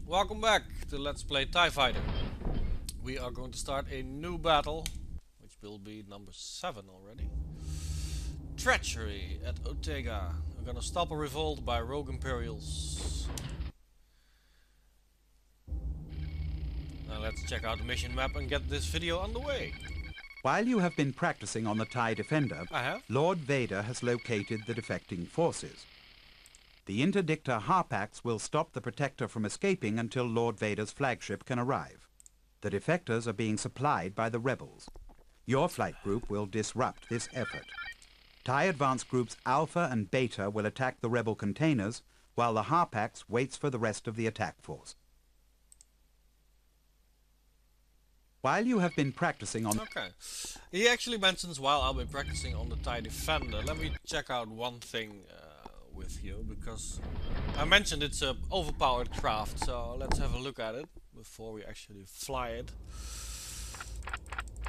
Welcome back to Let's Play TIE Fighter. We are going to start a new battle, which will be number 7 already. Treachery at Otega. We're gonna stop a revolt by rogue Imperials. Now let's check out the mission map and get this video underway. While you have been practicing on the TIE Defender, I have. Lord Vader has located the defecting forces. The interdictor Harpax will stop the Protector from escaping until Lord Vader's flagship can arrive. The defectors are being supplied by the rebels. Your flight group will disrupt this effort. TIE Advance Groups Alpha and Beta will attack the rebel containers, while the Harpax waits for the rest of the attack force. While you have been practicing on... Okay. He actually mentions while I'll be practicing on the TIE Defender. Let me check out one thing with you, because I mentioned it's a overpowered craft, so let's have a look at it before we actually fly it.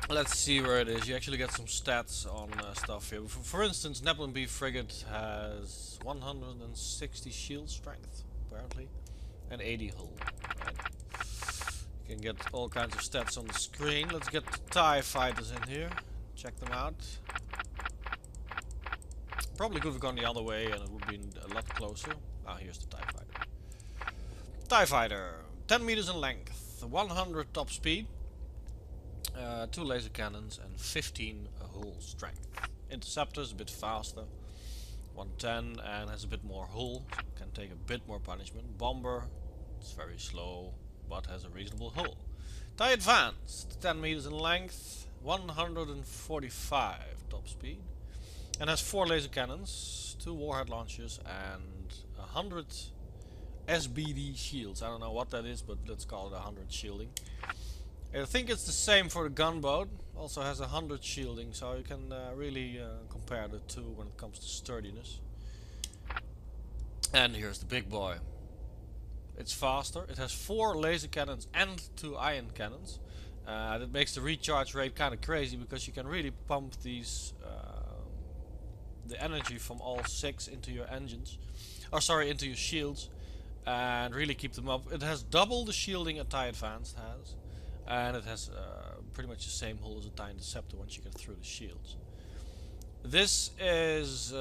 Let's see where it is. You actually get some stats on stuff here. For instance, Neplin B frigate has 160 shield strength, apparently, and 80 hull. Right. You can get all kinds of stats on the screen. Let's get the TIE fighters in here. Check them out. Probably could have gone the other way and it would be a lot closer. Ah, here's the TIE fighter. TIE fighter, 10 meters in length, 100 top speed, 2 laser cannons and 15 hull strength. Interceptor's a bit faster, 110, and has a bit more hull, so can take a bit more punishment. Bomber, it's very slow, but has a reasonable hull. TIE Advanced, 10 meters in length, 145 top speed, and has 4 laser cannons, 2 warhead launchers, and 100 SBD shields. I don't know what that is, but let's call it 100 shielding. I think it's the same for the gunboat. Also has 100 shielding, so you can really compare the two when it comes to sturdiness. And here's the big boy. It's faster. It has 4 laser cannons and 2 ion cannons. That makes the recharge rate kind of crazy, because you can really pump these the energy from all 6 into your engines, or sorry, into your shields, and really keep them up. It has double the shielding a TIE Advanced has, and it has pretty much the same hull as a TIE Interceptor once you get through the shields. This is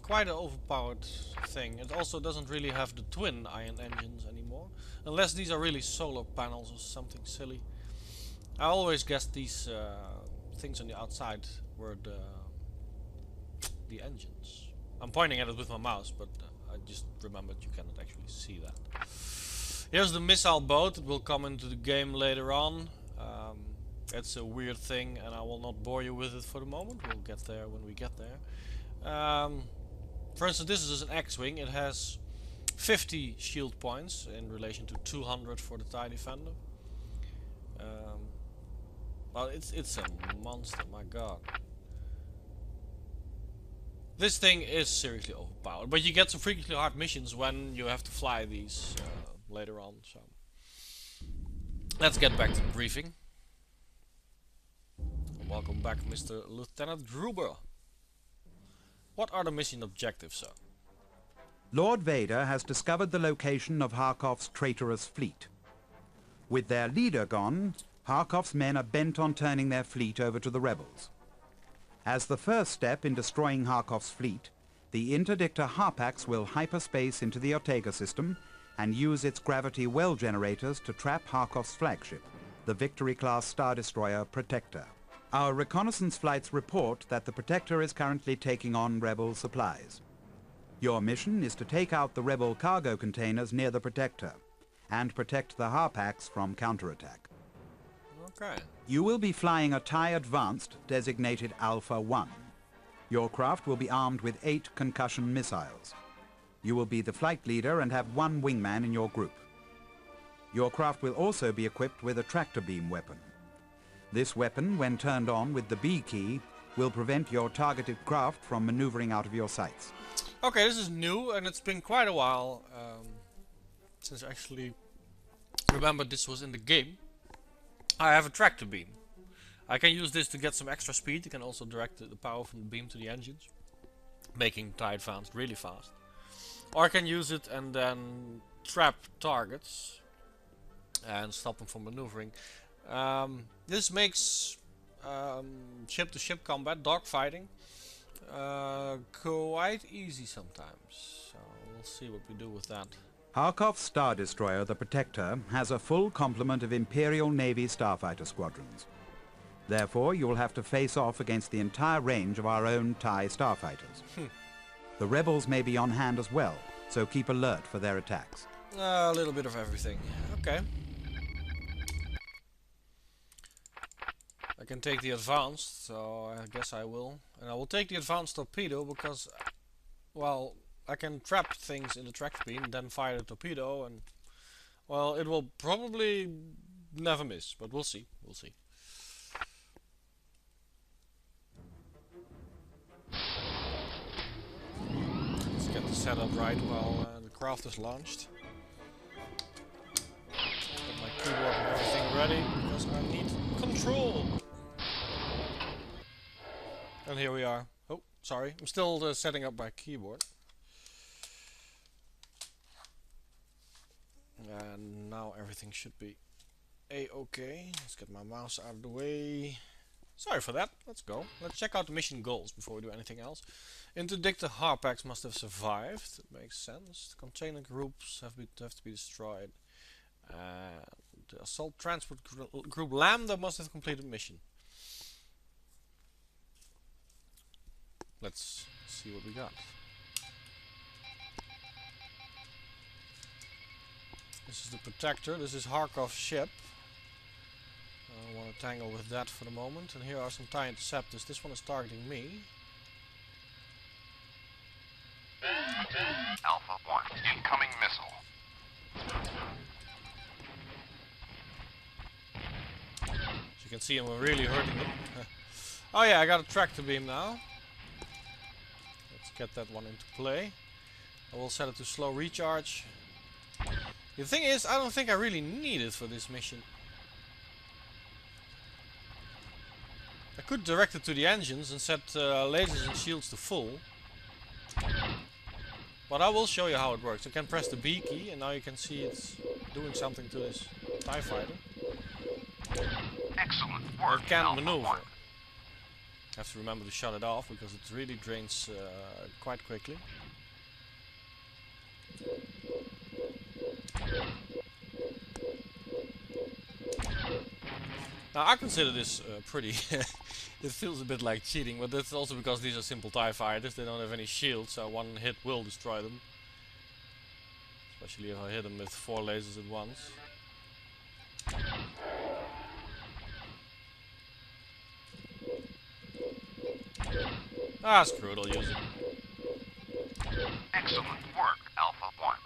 quite an overpowered thing. It also doesn't really have the twin ion engines anymore, unless these are really solar panels or something silly. I always guessed these things on the outside were the engines. I'm pointing at it with my mouse, but I just remembered you cannot actually see that. Here's the missile boat. It will come into the game later on. It's a weird thing, and I will not bore you with it for the moment. We'll get there when we get there. For instance, this is an X-Wing. It has 50 shield points in relation to 200 for the TIE Defender. Well, it's a monster, my god. This thing is seriously overpowered, but you get some freakishly hard missions when you have to fly these later on. So let's get back to the briefing. Welcome back, Mr. Lieutenant Gruber. What are the mission objectives, sir? Lord Vader has discovered the location of Harkov's traitorous fleet. With their leader gone, Harkov's men are bent on turning their fleet over to the rebels. As the first step in destroying Harkov's fleet, the interdictor Harpax will hyperspace into the Otega system and use its gravity well generators to trap Harkov's flagship, the Victory-class Star Destroyer Protector. Our reconnaissance flights report that the Protector is currently taking on rebel supplies. Your mission is to take out the rebel cargo containers near the Protector and protect the Harpax from counterattack. Okay. You will be flying a TIE Advanced designated Alpha 1. Your craft will be armed with 8 concussion missiles. You will be the flight leader and have 1 wingman in your group. Your craft will also be equipped with a tractor beam weapon. This weapon, when turned on with the B key, will prevent your targeted craft from maneuvering out of your sights. Okay, this is new, and it's been quite a while since I actually remembered this was in the game. I have a tractor beam. I can use this to get some extra speed. You can also direct the power from the beam to the engines, making TIE Advanced really fast. Or I can use it and then trap targets and stop them from maneuvering. This makes ship-to-ship combat, dogfighting, quite easy sometimes. So we'll see what we do with that. Harkov's Star Destroyer, the Protector, has a full complement of Imperial Navy starfighter squadrons. Therefore, you will have to face off against the entire range of our own TIE starfighters. The rebels may be on hand as well, so keep alert for their attacks. A little bit of everything. Okay. I can take the advanced, so I guess I will. And I will take the advanced torpedo because, well, I can trap things in the track beam, then fire the torpedo, and, well, it will probably never miss, but we'll see. We'll see. Let's get the setup right while the craft is launched. Get my keyboard and everything ready because I need control. And here we are. Oh, sorry. I'm still setting up my keyboard. And now everything should be a-okay. Let's get my mouse out of the way. Sorry for that. Let's go. Let's check out the mission goals before we do anything else. Interdict the Harpax must have survived. It makes sense. The container groups have to be destroyed. The assault transport group Lambda must have completed mission. Let's see what we got. This is the Protector. This is Harkov's ship. I don't want to tangle with that for the moment. And here are some TIE Interceptors. This one is targeting me. Alpha 1, incoming missile. As you can see, I'm really hurting them. Oh yeah, I got a tractor beam now. Let's get that one into play. I will set it to slow recharge. The thing is, I don't think I really need it for this mission. I could direct it to the engines and set lasers and shields to full. But I will show you how it works. You can press the B key and now you can see it's doing something to this TIE fighter. Excellent work. It can't Alpha maneuver. 1. Have to remember to shut it off because it really drains quite quickly. Now I consider this pretty. It feels a bit like cheating, but that's also because these are simple TIE fighters. They don't have any shields, so one hit will destroy them. Especially if I hit them with 4 lasers at once. Ah, screw it, I'll use it. Excellent work, Alpha 1.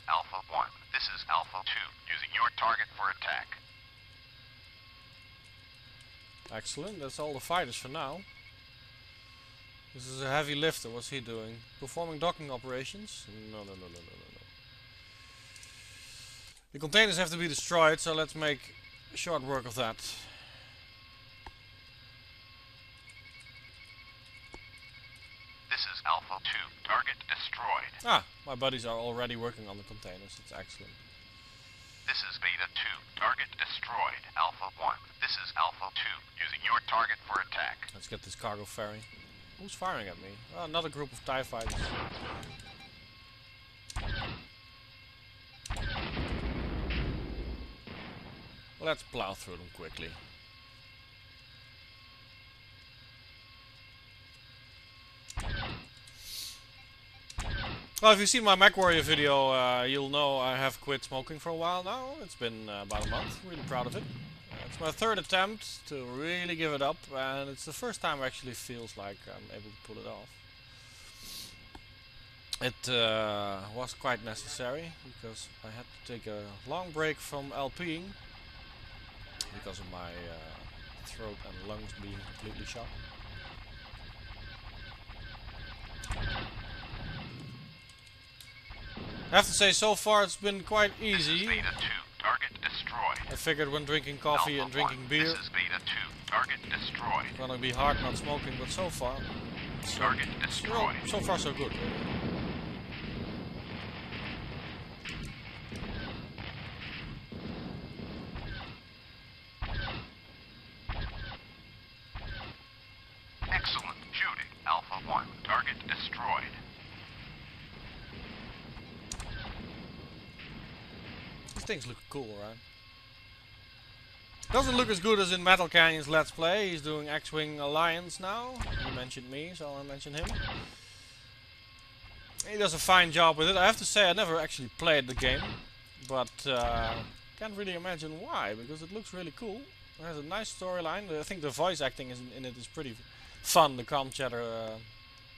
Alpha 1, this is Alpha 2, using your target for attack. Excellent, that's all the fighters for now. This is a heavy lifter, what's he doing? Performing docking operations? No. The containers have to be destroyed, so let's make short work of that. This is Alpha 2, target destroyed. Ah, my buddies are already working on the containers, that's excellent. This is Beta 2, target destroyed. Alpha 1, this is Alpha 2, using your target for attack. Let's get this cargo ferry. Who's firing at me? Oh, another group of TIE fighters. Let's plow through them quickly. Well, if you see my MechWarrior video, you'll know I have quit smoking for a while now. It's been about a month. Really proud of it. It's my 3rd attempt to really give it up, and it's the first time it actually feels like I'm able to pull it off. It was quite necessary because I had to take a long break from LPing because of my throat and lungs being completely shot. I have to say, so far it's been quite easy. Beta 2, target destroyed. I figured when drinking coffee and drinking beer, This is Beta 2, target destroyed. it's gonna be hard not smoking, but so far, Target destroyed. so far so good. things look cool, right? Doesn't look as good as in Metal Canyon's Let's Play. He's doing X-Wing Alliance now. He mentioned me, so I mentioned him. He does a fine job with it. I have to say I never actually played the game, but can't really imagine why, because it looks really cool. It has a nice storyline. I think the voice acting in it is pretty fun. The calm chatter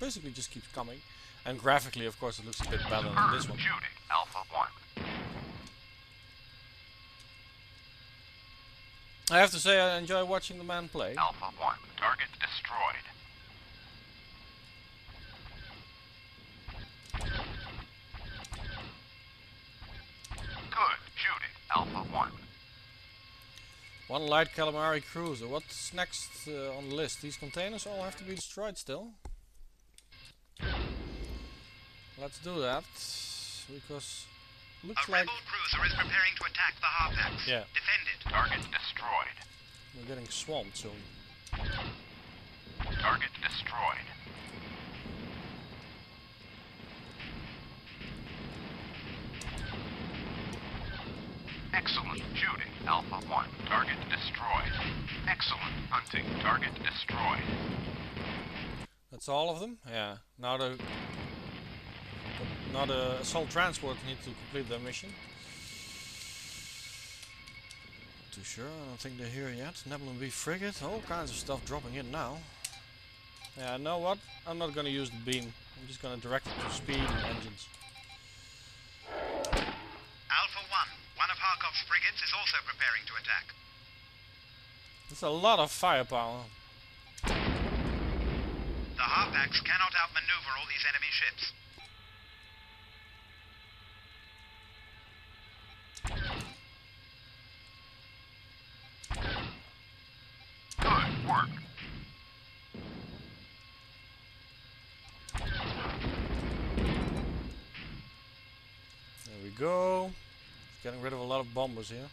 basically just keeps coming. And graphically, of course, it looks a bit better than this one. Shooting Alpha 1. I have to say I enjoy watching the man play. Alpha 1. Target destroyed. Good. Shooting Alpha 1. One light calamari cruiser. What's next on the list? These containers all have to be destroyed still. Let's do that, because looks like rebel cruiser is preparing to attack the Harpax. Yeah. Defend it. Target destroyed. we're getting swamped soon. Target destroyed. Excellent shooting, Alpha 1. Target destroyed. Excellent hunting. Target destroyed. That's all of them? Yeah. Now the assault transport need to complete their mission. Not too sure, I don't think they're here yet. Nebulon B frigate, all kinds of stuff dropping in now. Yeah, you know what? I'm not gonna use the beam. I'm just gonna direct it to speed and engines. Alpha 1 of Harkov's frigates is also preparing to attack. That's a lot of firepower. The Harpax cannot outmaneuver all these enemy ships. Good work. There we go. Getting rid of a lot of bombers here.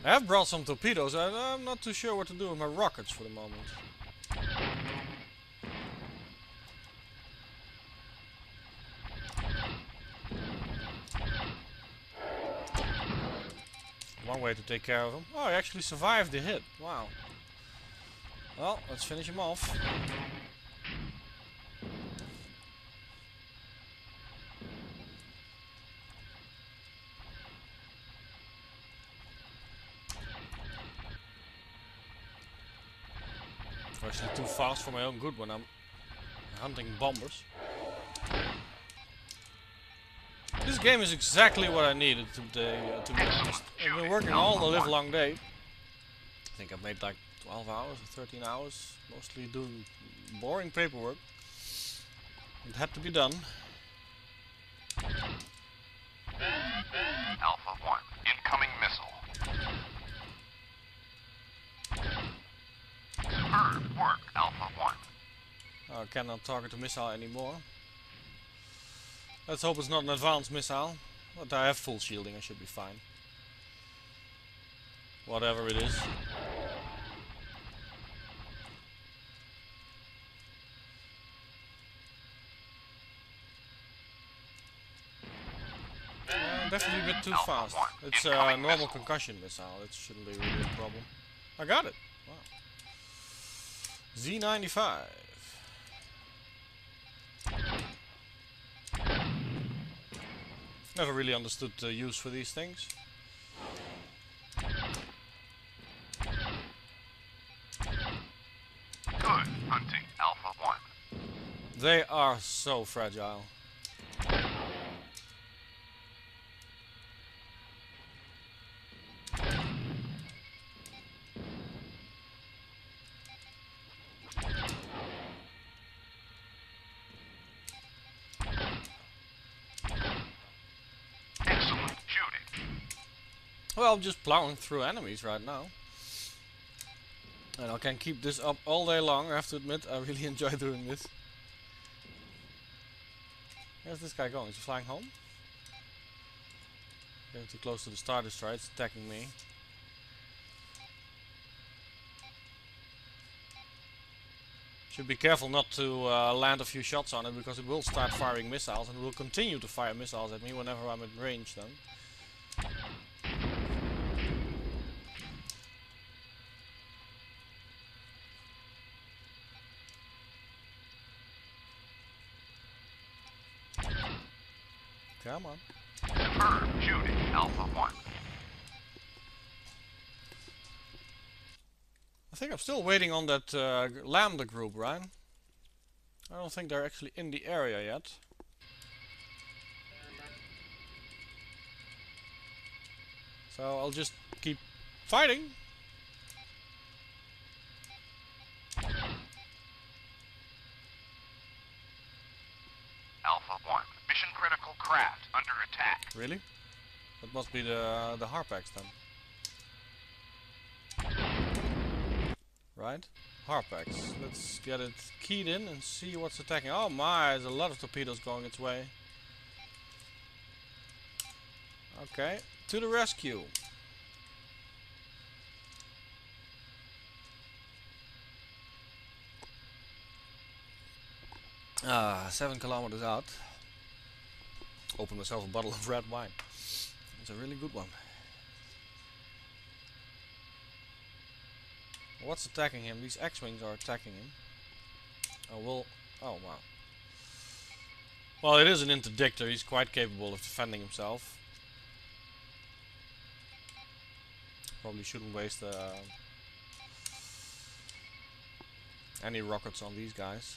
I have brought some torpedoes. I'm not too sure what to do with my rockets for the moment. One way to take care of him. Oh, he actually survived the hit. Wow. Well, let's finish him off. Actually too fast for my own good when I'm hunting bombers. This game is exactly what I needed today, to be honest. I've been working all the live long day. I think I've made like 12 hours or 13 hours, mostly doing boring paperwork. It had to be done. Alpha 1, incoming missile. Superb work, Alpha 1. I cannot target the missile anymore. Let's hope it's not an advanced missile. But I have full shielding, I should be fine. Whatever it is. Definitely a bit too fast. It's a normal concussion missile, it shouldn't be really a problem. I got it! Wow. Z95. Never really understood the use for these things. Good hunting, Alpha 1. They are so fragile. Well, I'm just plowing through enemies right now. And I can keep this up all day long, I have to admit. I really enjoy doing this. Where's this guy going? Is he flying home? Getting too close to the Star Destroyer, it's attacking me. Should be careful not to land a few shots on it, because it will start firing missiles and will continue to fire missiles at me whenever I'm at range then. Come on. Superb shooting, Alpha 1. I think I'm still waiting on that Lambda group, right? I don't think they're actually in the area yet. So I'll just keep fighting. Alpha 1. Mission critical craft under attack. Really? That must be the Harpax then. Right? Harpax. Let's get it keyed in and see what's attacking. Oh my, there's a lot of torpedoes going its way. Okay, to the rescue. Ah, 7 kilometers out. Open myself a bottle of red wine. It's a really good one. What's attacking him? These X-Wings are attacking him. Oh, well. Oh, wow. Well, it is an interdictor. He's quite capable of defending himself. Probably shouldn't waste any rockets on these guys.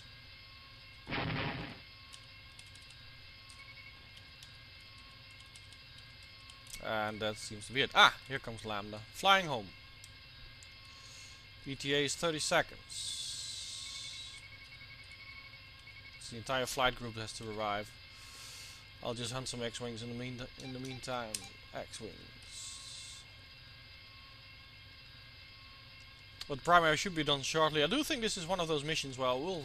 And that seems to be it. Ah, here comes Lambda. Flying home. ETA is 30 seconds. So the entire flight group has to arrive. I'll just hunt some X-Wings in the meantime. X-Wings. But primary should be done shortly. I do think this is one of those missions where I will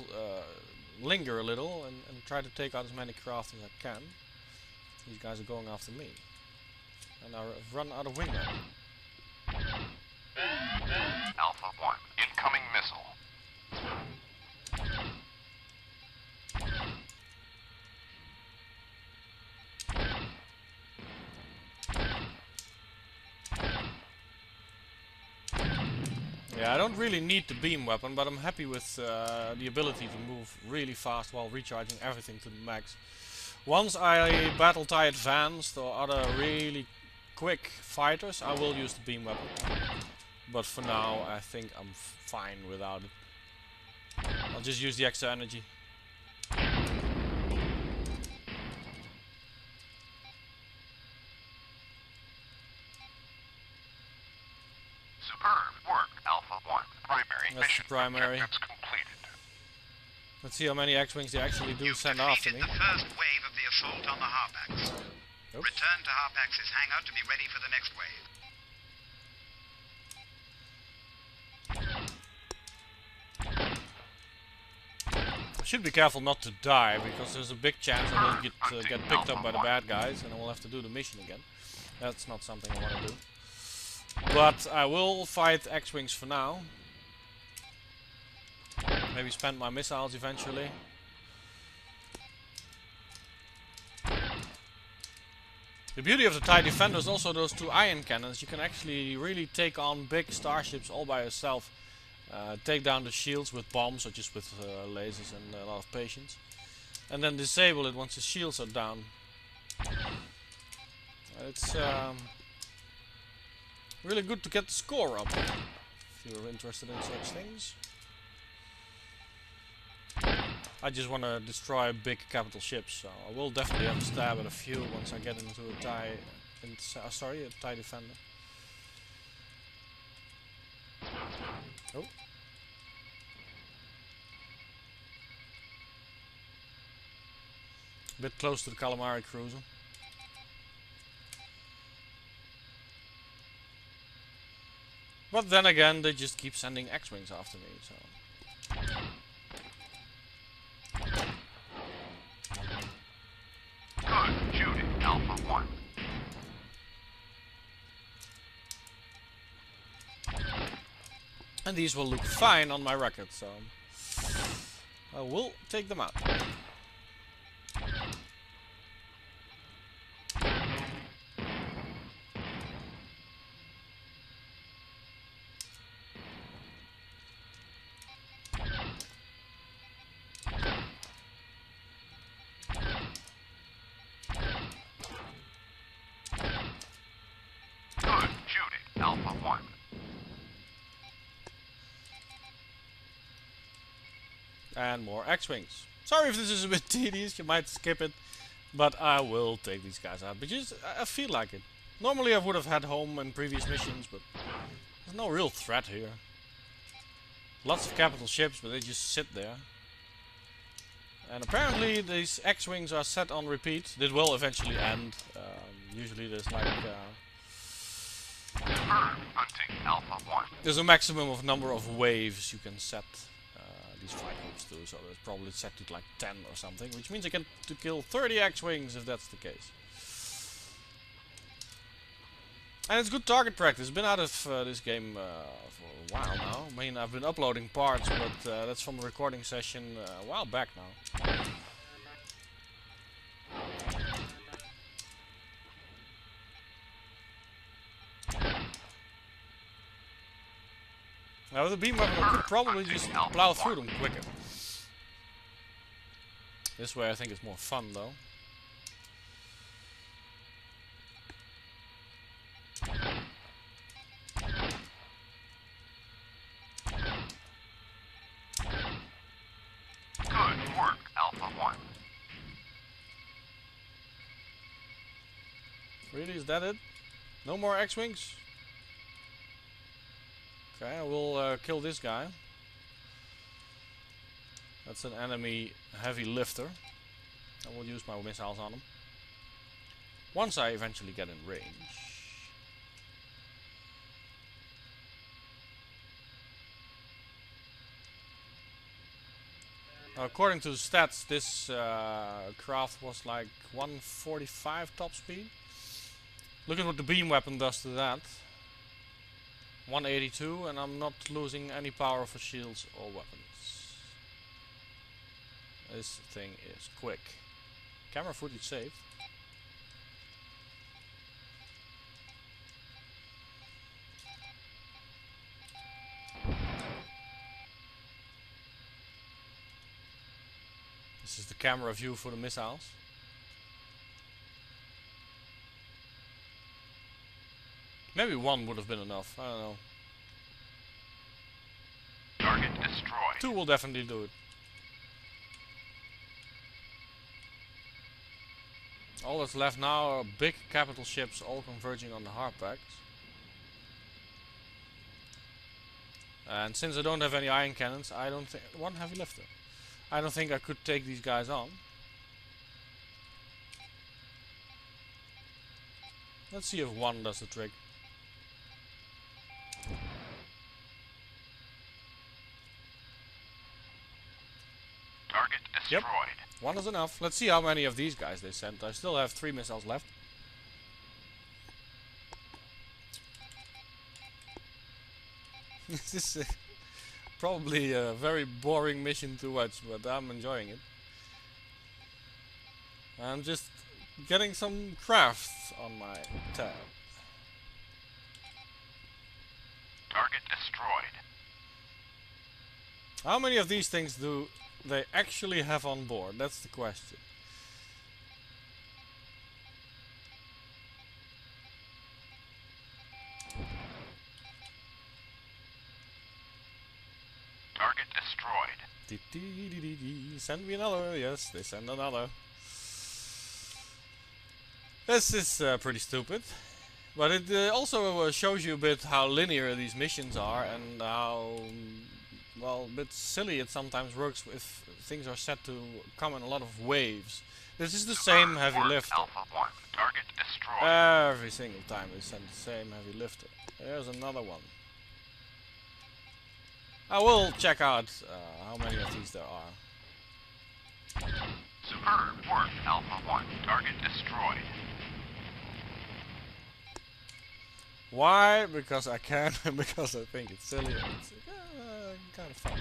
linger a little and try to take out as many craft as I can. These guys are going after me. And I've run out of wing now. Alpha 1. Incoming missile. Yeah, I don't really need the beam weapon, but I'm happy with the ability to move really fast while recharging everything to the max. Once I battle tie advanced or other really quick fighters, I will use the beam weapon. But for now, I think I'm fine without it. I'll just use the extra energy. Superb work, Alpha 1. Primary That's mission the primary. objectives completed. Let's see how many X-Wings they actually do send after me. The first wave of the assault on the Harpax. Oops. Return to Harpax's hangar to be ready for the next wave. I should be careful not to die, because there's a big chance I will get picked up by the bad guys and I will have to do the mission again. That's not something I want to do. But I will fight X-Wings for now. Maybe spend my missiles eventually. The beauty of the TIE Defender is also those two ion cannons. You can actually really take on big starships all by yourself. Take down the shields with bombs or just with lasers and a lot of patience. And then disable it once the shields are down. It's really good to get the score up, if you're interested in such things. I just want to destroy big capital ships, so I will definitely have a stab at a few once I get into a TIE, a TIE Defender. Oh. A bit close to the Calamari cruiser. But then again, they just keep sending X-Wings after me, so... Good shooting, Alpha 1. And these will look fine on my record, so... I will take them out. And more X-Wings. Sorry if this is a bit tedious, you might skip it. But I will take these guys out, because I feel like it. Normally I would have had home in previous missions, but there's no real threat here. Lots of capital ships, but they just sit there. And apparently these X-Wings are set on repeat. It will eventually end. Usually there's like... Hunting Alpha 1. there's a maximum of number of waves you can set these fighters to, so it's probably set to like 10 or something, which means I get to kill 30 X-Wings if that's the case. And it's good target practice. Been out of this game for a while now. I mean, I've been uploading parts, but that's from a recording session a while back now. Now with the beam weapon I could probably just plow through them quicker. This way I think it's more fun though. Good work, Alpha 1. Really, is that it? No more X-Wings? Okay, I will kill this guy. That's an enemy heavy lifter. I will use my missiles on him. Once I eventually get in range. Now, according to the stats, this craft was like 145 top speed. Look at what the beam weapon does to that. 182, and I'm not losing any power for shields or weapons. This thing is quick. Camera footage saved. This is the camera view for the missiles. Maybe one would have been enough, I don't know. Target destroyed. 2 will definitely do it. All that's left now are big capital ships all converging on the Harpax. And since I don't have any iron cannons, I don't think... one heavy lifter. I don't think I could take these guys on. Let's see if one does the trick. Target destroyed. One is enough. Let's see how many of these guys they sent. I still have 3 missiles left. This is probably a very boring mission to watch, but I'm enjoying it. I'm just getting some crafts on my tab. Target destroyed. How many of these things do they actually have on board? That's the question. Target destroyed. Send me another. Yes, they send another. This is pretty stupid. But it also shows you a bit how linear these missions are and how, well, a bit silly it sometimes works if things are set to come in a lot of waves. This is the same heavy lifter. Alpha 1. Target destroyed. Every single time they send the same heavy lifter. There's another one. I will check out how many of these there are. Superb work, Alpha 1. Target destroyed. Why? Because I can and because I think it's silly and it's kind of fun.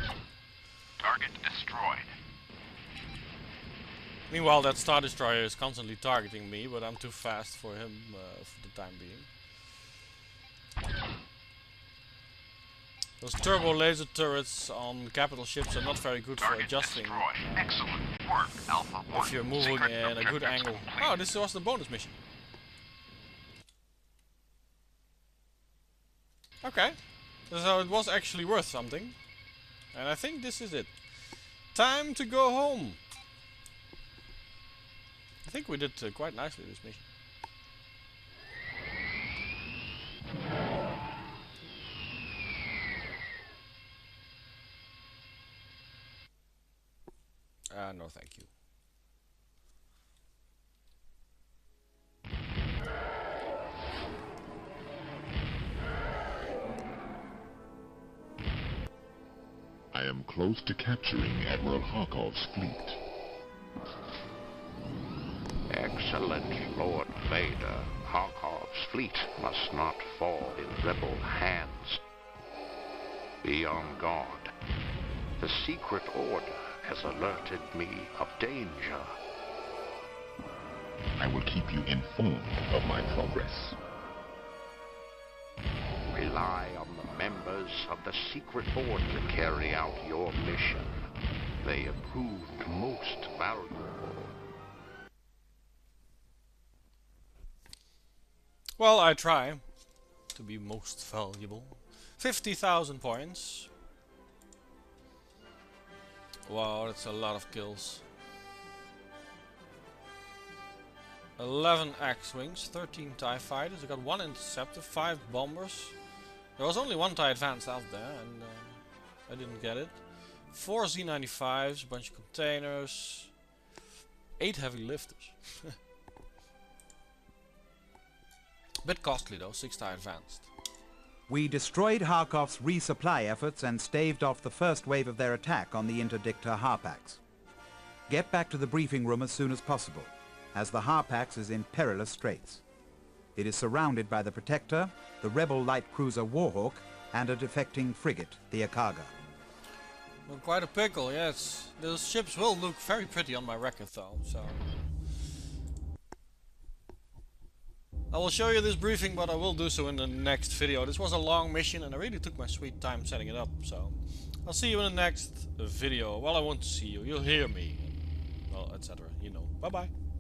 Target destroyed. Meanwhile, that Star Destroyer is constantly targeting me, but I'm too fast for him for the time being. Those turbo laser turrets on capital ships are not very good for Target adjusting destroyed. Excellent work, Alpha 1. if you're moving Secret in a good objectives angle. complete. Oh, this was the bonus mission. Okay, so it was actually worth something. And I think this is it. Time to go home. I think we did quite nicely this mission. No thank you. I am close to capturing Admiral Harkov's fleet. Excellent Lord Vader. Harkov's fleet must not fall in rebel hands. Be on guard. The Secret Order has alerted me of danger. I will keep you informed of my progress. Rely on the members of the Secret Order to carry out your mission. They have proved most valuable. Well, I try to be most valuable. 50,000 points. Wow, that's a lot of kills. 11 X-Wings, 13 TIE Fighters. I got 1 Interceptor, 5 Bombers. There was only 1 TIE Advance out there, and I didn't get it. 4 Z95s, a bunch of containers. 8 Heavy Lifters. Bit costly though, 6 TIE Advanced. We destroyed Harkov's resupply efforts and staved off the first wave of their attack on the interdictor Harpax. Get back to the briefing room as soon as possible, as the Harpax is in perilous straits. It is surrounded by the Protector, the rebel light cruiser Warhawk, and a defecting frigate, the Akaga. Well, quite a pickle, yes. Those ships will look very pretty on my record though, so... I will show you this briefing, but I will do so in the next video. This was a long mission and I really took my sweet time setting it up, so... I'll see you in the next video. Well, I won't see you, you'll hear me. Well, etc. You know. Bye bye.